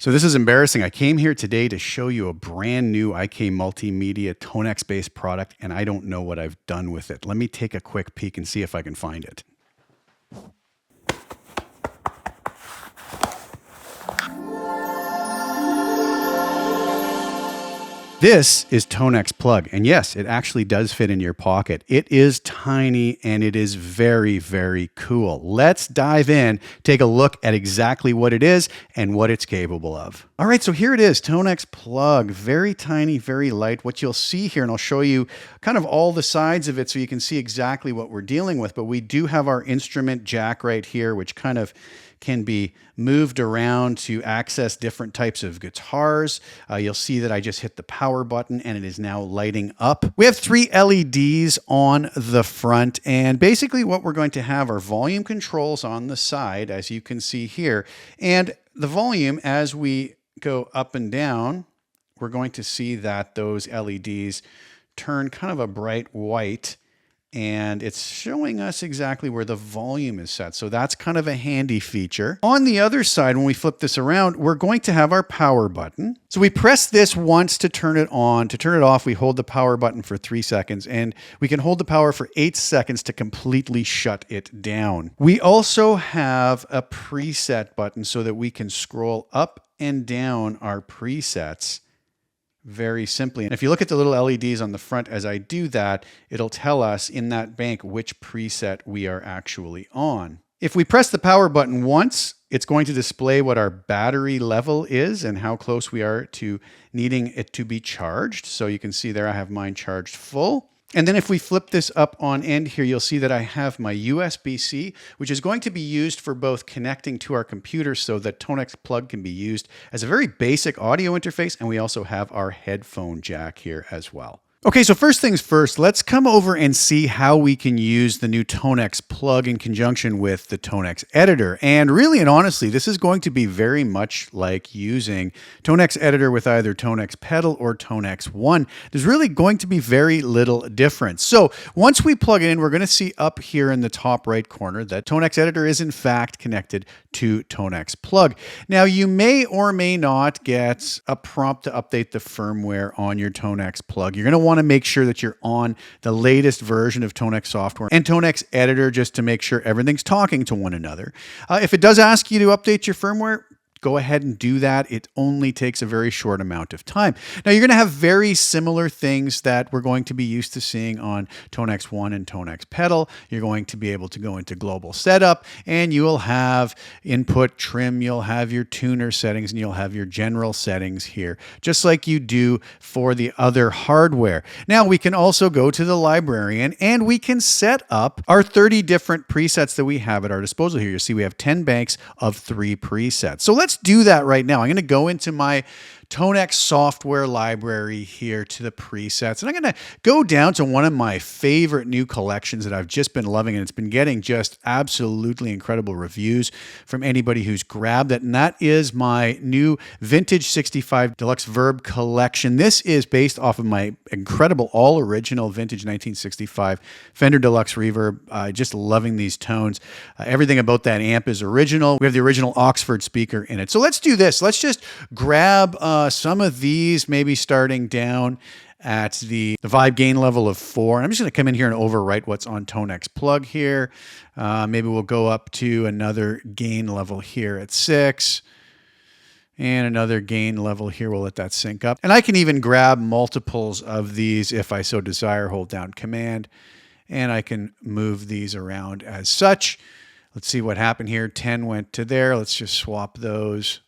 So this is embarrassing. I came here today to show you a brand new IK Multimedia ToneX based product, and I don't know what I've done with it. Let me take a quick peek and see if I can find it. This is ToneX Plug, and yes, it actually does fit in your pocket. It is tiny and it is very, very cool. Let's dive in, take a look at exactly what it is and what it's capable of. All right, so here it is, ToneX Plug. Very tiny, very light. What you'll see here, and I'll show you kind of all the sides of it so you can see exactly what we're dealing with, but we do have our instrument jack right here, which kind of can be moved around to access different types of guitars. You'll see that I just hit the power button and it is now lighting up. We have 3 LEDs on the front, and basically what we're going to have are volume controls on the side, as you can see here. And the volume, as we go up and down, we're going to see that those LEDs turn kind of a bright white, and it's showing us exactly where the volume is set. So that's kind of a handy feature. On the other side, when we flip this around, we're going to have our power button. So we press this once to turn it on. To turn it off, we hold the power button for 3 seconds, and we can hold the power for 8 seconds to completely shut it down. We also have a preset button so that we can scroll up and down our presets very simply. And if you look at the little LEDs on the front as I do that, it'll tell us in that bank which preset we are actually on. If we press the power button once, it's going to display what our battery level is and how close we are to needing it to be charged. So you can see there I have mine charged full. And then if we flip this up on end here, you'll see that I have my USB-C, which is going to be used for both connecting to our computer so that ToneX Plug can be used as a very basic audio interface. And we also have our headphone jack here as well. Okay, so first things first, let's come over and see how we can use the new ToneX Plug in conjunction with the ToneX Editor. And really and honestly, this is going to be very much like using ToneX Editor with either ToneX Pedal or ToneX One. There's really going to be very little difference. So once we plug it in, we're going to see up here in the top right corner that ToneX Editor is in fact connected to ToneX Plug. Now you may or may not get a prompt to update the firmware on your ToneX Plug. You're going to want to make sure that you're on the latest version of ToneX software and ToneX Editor just to make sure everything's talking to one another. If it does ask you to update your firmware, go ahead and do that. It only takes a very short amount of time. Now you're going to have very similar things that we're going to be used to seeing on ToneX One and ToneX Pedal. You're going to be able to go into global setup and you will have input trim, you'll have your tuner settings, and you'll have your general settings here, just like you do for the other hardware. Now we can also go to the librarian and we can set up our 30 different presets that we have at our disposal here. You see we have 10 banks of 3 presets. So let's do that right now. I'm going to go into my ToneX software library here to the presets, and I'm going to go down to one of my favorite new collections that I've just been loving, and it's been getting just absolutely incredible reviews from anybody who's grabbed it, and that is my new Vintage 65 Deluxe Reverb collection. This is based off of my incredible all-original Vintage 1965 Fender Deluxe Reverb. Just loving these tones. Everything about that amp is original. We have the original Oxford speaker in it. So let's do this. Let's just grab some of these, maybe starting down at the vibe gain level of 4. And I'm just going to come in here and overwrite what's on ToneX Plug here. Maybe we'll go up to another gain level here at 6. And another gain level here. We'll let that sync up. And I can even grab multiples of these if I so desire. Hold down Command. And I can move these around as such. Let's see what happened here. 10 went to there. Let's just swap those.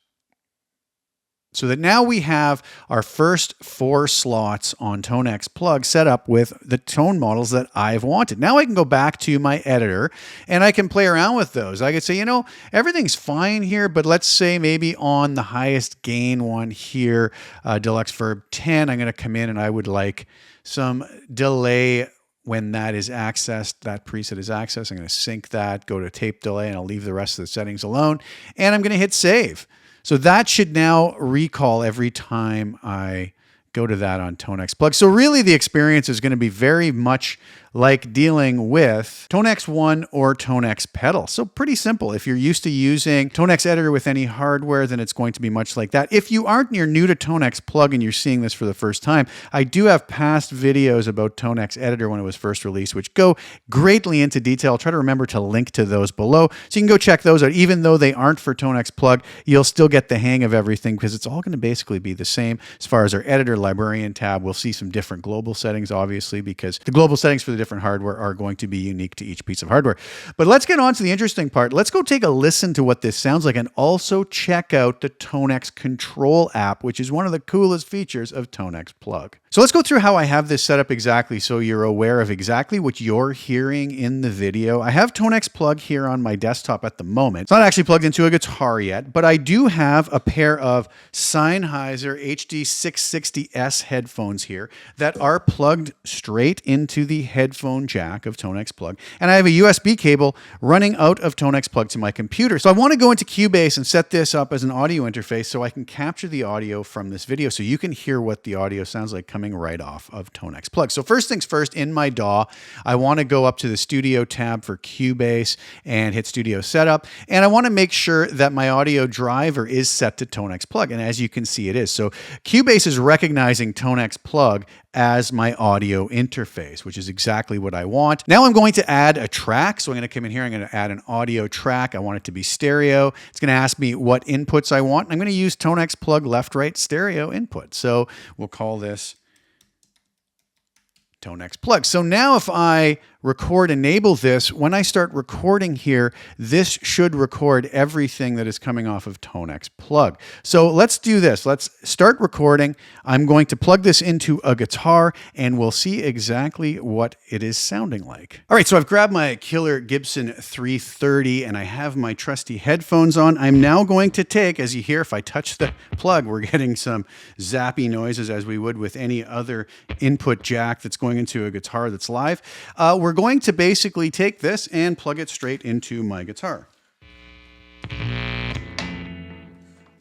So that now we have our first 4 slots on ToneX Plug set up with the tone models that I've wanted. Now I can go back to my editor and I can play around with those. I could say, you know, everything's fine here, but let's say maybe on the highest gain one here, Deluxe Reverb 10, I'm going to come in and I would like some delay when that is accessed, that preset is accessed. I'm going to sync that, go to tape delay, and I'll leave the rest of the settings alone. And I'm going to hit save. So that should now recall every time I go to that on ToneX Plug. So really the experience is going to be very much like dealing with ToneX One or ToneX Pedal. So pretty simple. If you're used to using ToneX Editor with any hardware, then it's going to be much like that. If you aren't, you're new to ToneX Plug and you're seeing this for the first time, I do have past videos about ToneX Editor when it was first released, which go greatly into detail. I'll try to remember to link to those below, so you can go check those out. Even though they aren't for ToneX Plug, you'll still get the hang of everything because it's all going to basically be the same as far as our editor librarian tab. We'll see some different global settings, obviously, because the global settings for the different hardware are going to be unique to each piece of hardware. But let's get on to the interesting part. Let's go take a listen to what this sounds like and also check out the ToneX Control app, which is one of the coolest features of ToneX Plug. So let's go through how I have this set up exactly so you're aware of exactly what you're hearing in the video. I have ToneX Plug here on my desktop at the moment. It's not actually plugged into a guitar yet, but I do have a pair of Sennheiser HD660S headphones here that are plugged straight into the headphone jack of ToneX Plug. And I have a USB cable running out of ToneX Plug to my computer. So I want to go into Cubase and set this up as an audio interface so I can capture the audio from this video so you can hear what the audio sounds like coming right off of ToneX Plug. So first things first, in my DAW, I want to go up to the Studio tab for Cubase and hit Studio Setup. And I want to make sure that my audio driver is set to ToneX Plug. And as you can see, it is. So Cubase is recognizing ToneX Plug as my audio interface, which is exactly what I want. Now I'm going to add a track. So I'm going to come in here, I'm going to add an audio track. I want it to be stereo. It's going to ask me what inputs I want. I'm going to use ToneX Plug left, right, stereo input. So we'll call this ToneX Plug. So now if I enable this, when I start recording here, this should record everything that is coming off of ToneX Plug. So let's do this. Let's start recording. I'm going to plug this into a guitar and we'll see exactly what it is sounding like. All right, so I've grabbed my killer Gibson 330 and I have my trusty headphones on. I'm now going to take, as you hear, if I touch the plug, we're getting some zappy noises as we would with any other input jack that's going into a guitar that's live. We're going to basically take this and plug it straight into my guitar.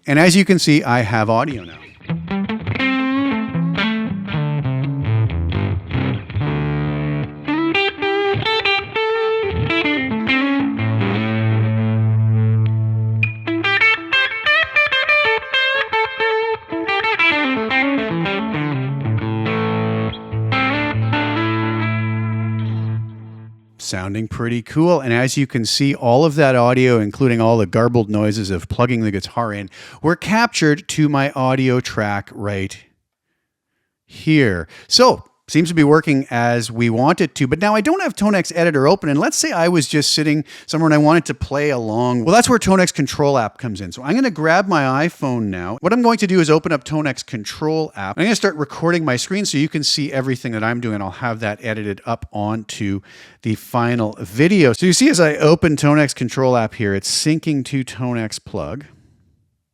And as you can see, I have audio now. Sounding pretty cool. And as you can see, all of that audio, including all the garbled noises of plugging the guitar in, were captured to my audio track right here. So seems to be working as we want it to, but now I don't have ToneX Editor open. And let's say I was just sitting somewhere and I wanted to play along. Well, that's where ToneX Control app comes in. So I'm going to grab my iPhone now. What I'm going to do is open up ToneX Control app. I'm going to start recording my screen so you can see everything that I'm doing. I'll have that edited up onto the final video. So you see, as I open ToneX Control app here, it's syncing to ToneX Plug.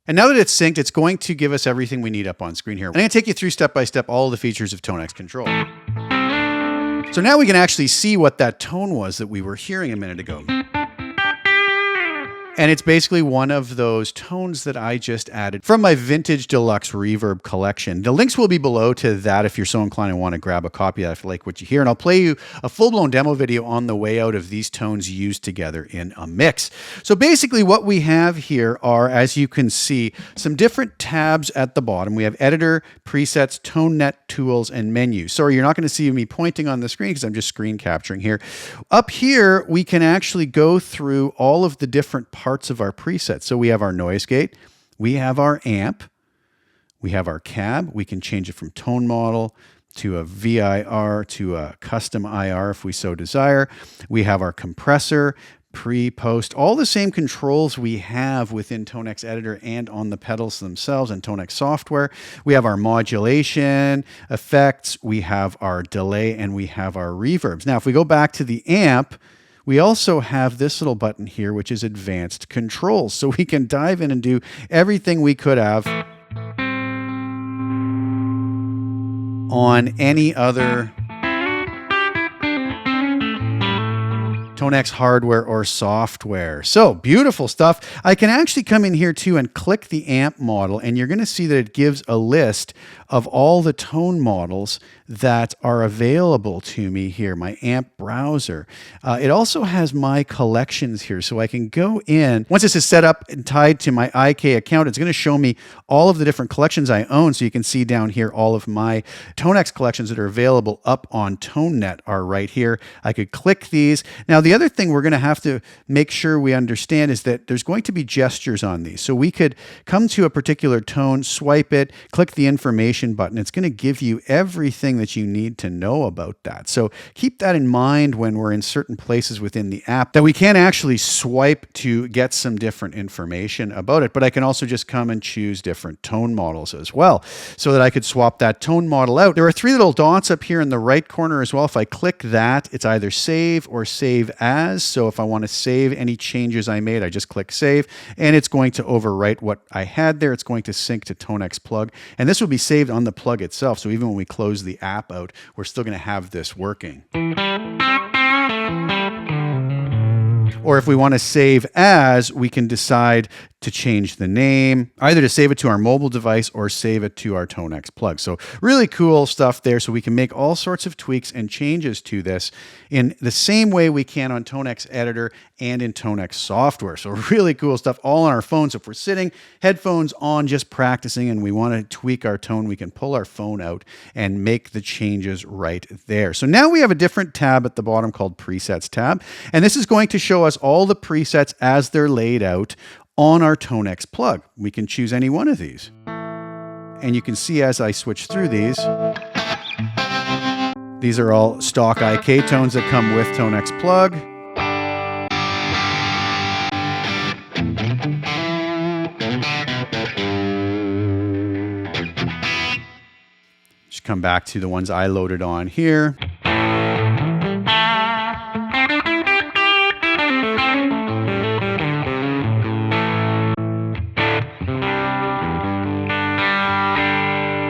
And now that it's synced, it's going to give us everything we need up on screen here. I'm going to take you through step by step all the features of ToneX Control. So now we can actually see what that tone was that we were hearing a minute ago. And it's basically one of those tones that I just added from my vintage deluxe reverb collection. The links will be below to that if you're so inclined and want to grab a copy of that if you like what you hear. And I'll play you a full-blown demo video on the way out of these tones used together in a mix. So basically what we have here are, as you can see, some different tabs at the bottom. We have editor, presets, tone net, tools, and menus. Sorry, you're not going to see me pointing on the screen because I'm just screen capturing here. Up here, we can actually go through all of the different parts of our presets. So we have our noise gate, we have our amp, we have our cab. We can change it from tone model to a VIR to a custom IR if we so desire. We have our compressor, pre, post, all the same controls we have within ToneX Editor and on the pedals themselves and ToneX software. We have our modulation, effects, we have our delay, and we have our reverbs. Now, if we go back to the amp, we also have this little button here, which is advanced controls. So we can dive in and do everything we could have on any other ToneX hardware or software. So beautiful stuff. I can actually come in here too and click the amp model, and you're going to see that it gives a list of all the tone models that are available to me here, my amp browser. It also has my collections here, so I can go in. Once this is set up and tied to my IK account, it's going to show me all of the different collections I own, so you can see down here all of my ToneX collections that are available up on ToneNet are right here. I could click these. Now, the other thing we're going to have to make sure we understand is that there's going to be gestures on these. So we could come to a particular tone, swipe it, click the information button. It's going to give you everything that you need to know about that. So keep that in mind when we're in certain places within the app, that we can actually swipe to get some different information about it. But I can also just come and choose different tone models as well, so that I could swap that tone model out. There are three little dots up here in the right corner as well. If I click that, it's either save or save as. So if I want to save any changes I made, I just click save, and it's going to overwrite what I had there. It's going to sync to ToneX Plug, and this will be saved on the plug itself. So even when we close the app out, we're still going to have this working. Or if we want to save as, we can decide to change the name, either to save it to our mobile device or save it to our ToneX Plug. So really cool stuff there. So we can make all sorts of tweaks and changes to this in the same way we can on ToneX Editor and in ToneX software. So really cool stuff all on our phones. So if we're sitting, headphones on, just practicing, and we want to tweak our tone, we can pull our phone out and make the changes right there. So now we have a different tab at the bottom called Presets tab. And this is going to show us all the presets as they're laid out on our ToneX Plug. We can choose any one of these. And you can see as I switch through these are all stock IK tones that come with ToneX Plug. Just come back to the ones I loaded on here.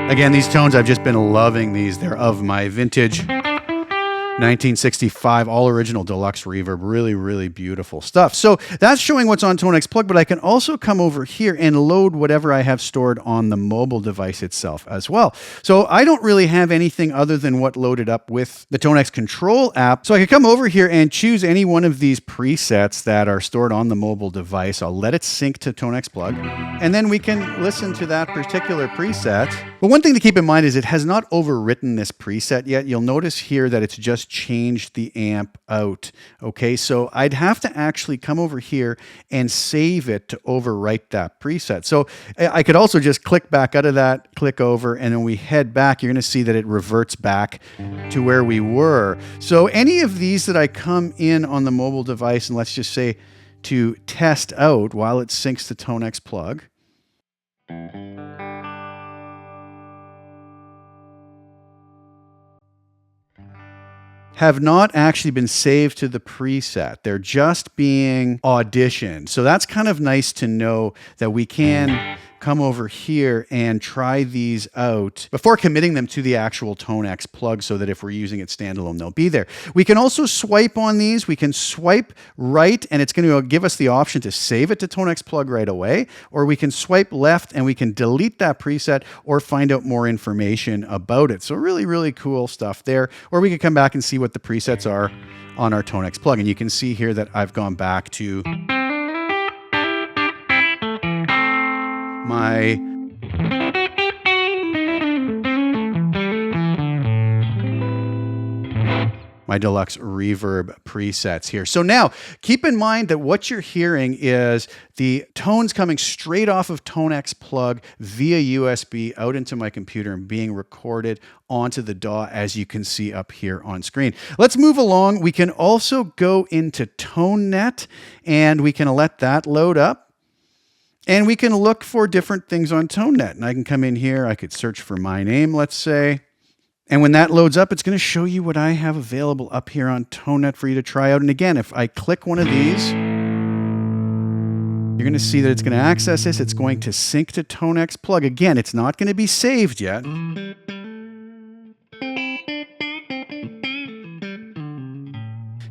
Again, these tones, I've just been loving these. They're of my vintage 1965 all original deluxe reverb. Really, really beautiful stuff. So that's showing what's on ToneX Plug, but I can also come over here and load whatever I have stored on the mobile device itself as well. So I don't really have anything other than what loaded up with the ToneX Control app. So I can come over here and choose any one of these presets that are stored on the mobile device. I'll let it sync to ToneX Plug, and then we can listen to that particular preset. But one thing to keep in mind is it has not overwritten this preset yet. You'll notice here that it's just changed the amp out. Okay, so I'd have to actually come over here and save it to overwrite that preset. So I could also just click back out of that, click over, and then we head back. You're going to see that it reverts back to where we were. So any of these that I come in on the mobile device, and let's just say to test out while it syncs to ToneX Plug, have not actually been saved to the preset. They're just being auditioned. So that's kind of nice to know that we can come over here and try these out before committing them to the actual ToneX Plug, so that if we're using it standalone, they'll be there. We can also swipe on these. We can swipe right, and it's going to give us the option to save it to ToneX Plug right away, or we can swipe left and we can delete that preset or find out more information about it. So really, really cool stuff there. Or we can come back and see what the presets are on our ToneX Plug. And you can see here that I've gone back to my Deluxe Reverb presets here. So now keep in mind that what you're hearing is the tones coming straight off of ToneX Plug via USB out into my computer and being recorded onto the DAW, as you can see up here on screen. Let's move along. We can also go into ToneNet and we can let that load up. And we can look for different things on ToneNet. And I can come in here, I could search for my name, let's say. And when that loads up, it's going to show you what I have available up here on ToneNet for you to try out. And again, if I click one of these, you're going to see that it's going to access this. It's going to sync to ToneX Plug. Again, it's not going to be saved yet.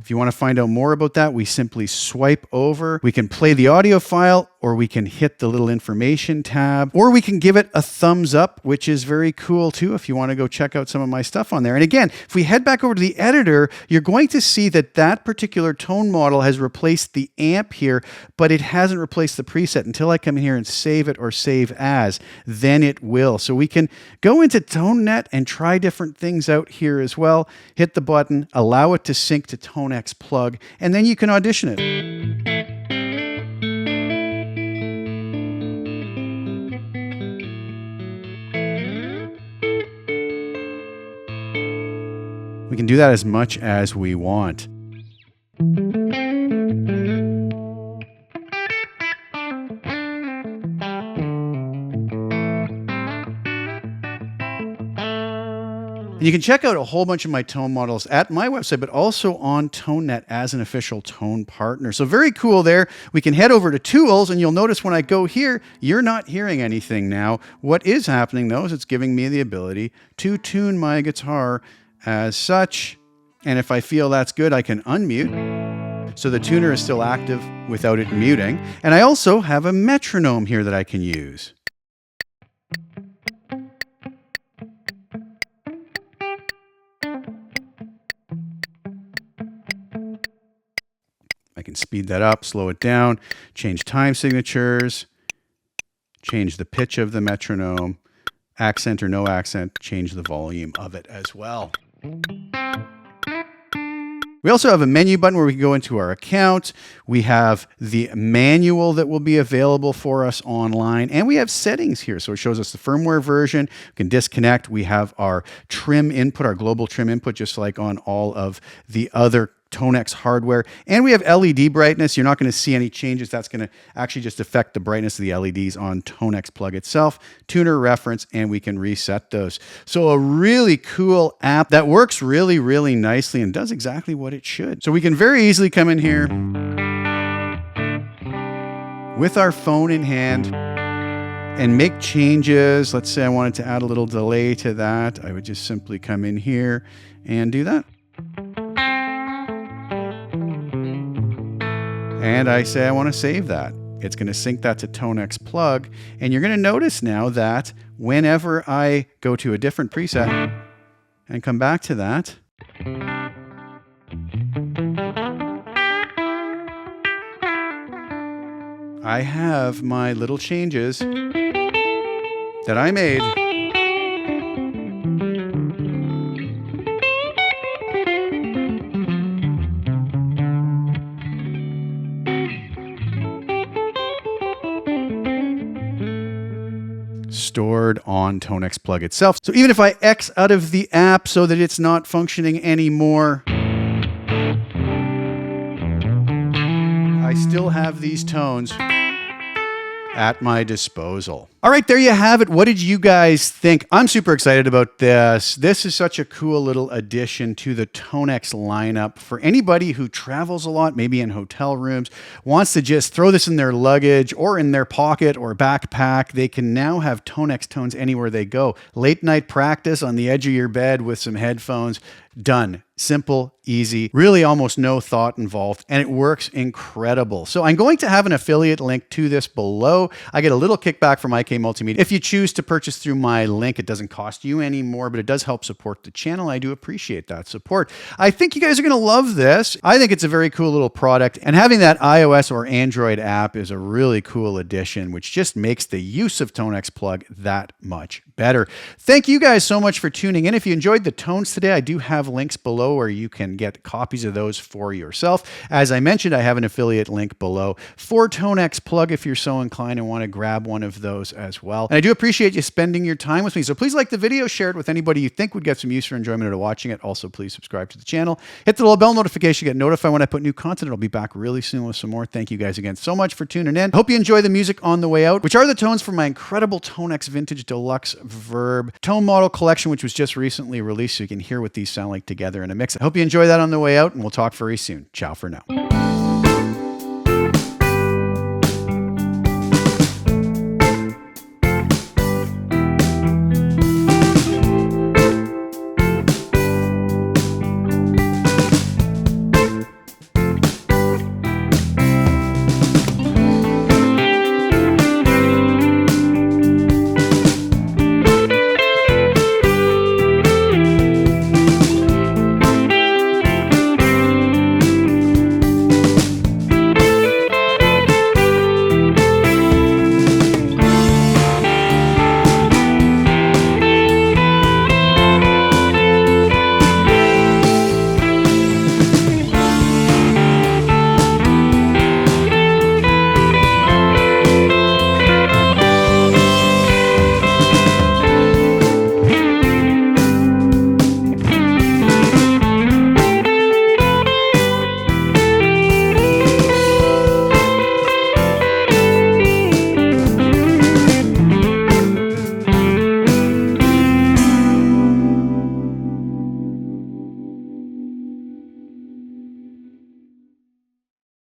If you want to find out more about that, we simply swipe over. We can play the audio file, or we can hit the little information tab, or we can give it a thumbs up, which is very cool too if you want to go check out some of my stuff on there. And again, if we head back over to the editor, you're going to see that that particular tone model has replaced the amp here, but it hasn't replaced the preset. Until I come in here and save it or save as, then it will. So we can go into ToneNet and try different things out here as well. Hit the button, allow it to sync to ToneX Plug, and then you can audition it. We can do that as much as we want. You can check out a whole bunch of my tone models at my website, but also on ToneNet as an official tone partner. So very cool there. We can head over to Tools, and you'll notice when I go here, you're not hearing anything now. What is happening, though, is it's giving me the ability to tune my guitar as such. And if I feel that's good, I can unmute. So the tuner is still active without it muting. And I also have a metronome here that I can use. I can speed that up, slow it down, change time signatures, change the pitch of the metronome, accent or no accent, change the volume of it as well. We also have a menu button where we can go into our account. We have the manual that will be available for us online, and we have settings here. So it shows us the firmware version. We can disconnect. We have our trim input, our global trim input, just like on all of the other ToneX hardware. And we have LED brightness. You're not going to see any changes. That's going to actually just affect the brightness of the LEDs on ToneX Plug itself. Tuner reference, and we can reset those. So a really cool app that works really, really nicely and does exactly what it should. So we can very easily come in here with our phone in hand and make changes. Let's say I wanted to add a little delay to that. I would just simply come in here and do that. And I say I want to save that. It's going to sync that to ToneX Plug. And you're going to notice now that whenever I go to a different preset and come back to that, I have my little changes that I made. Stored on ToneX Plug itself. So even if I X out of the app so that it's not functioning anymore, I still have these tones at my disposal. All right, there you have it. What did you guys think? I'm super excited about this. This is such a cool little addition to the ToneX lineup for anybody who travels a lot, maybe in hotel rooms, wants to just throw this in their luggage or in their pocket or backpack. They can now have ToneX tones anywhere they go. Late night practice on the edge of your bed with some headphones. Done. Simple, easy, really almost no thought involved, and it works incredible. So I'm going to have an affiliate link to this below. I get a little kickback from IK Multimedia. If you choose to purchase through my link, it doesn't cost you any more, but it does help support the channel. I do appreciate that support. I think you guys are going to love this. I think it's a very cool little product, and having that iOS or Android app is a really cool addition, which just makes the use of ToneX Plug that much better. Thank you guys so much for tuning in. If you enjoyed the tones today, I do have links below where you can get copies of those for yourself. As I mentioned, I have an affiliate link below for ToneX Plug if you're so inclined and want to grab one of those as well. And I do appreciate you spending your time with me. So please like the video, share it with anybody you think would get some use or enjoyment out of watching it. Also, please subscribe to the channel. Hit the little bell notification, get notified when I put new content. I'll be back really soon with some more. Thank you guys again so much for tuning in. Hope you enjoy the music on the way out, which are the tones from my incredible ToneX Vintage Deluxe Reverb Tone Model Collection, which was just recently released, so you can hear what these sound like together in a mix. I hope you enjoy that on the way out, and we'll talk very soon. Ciao for now.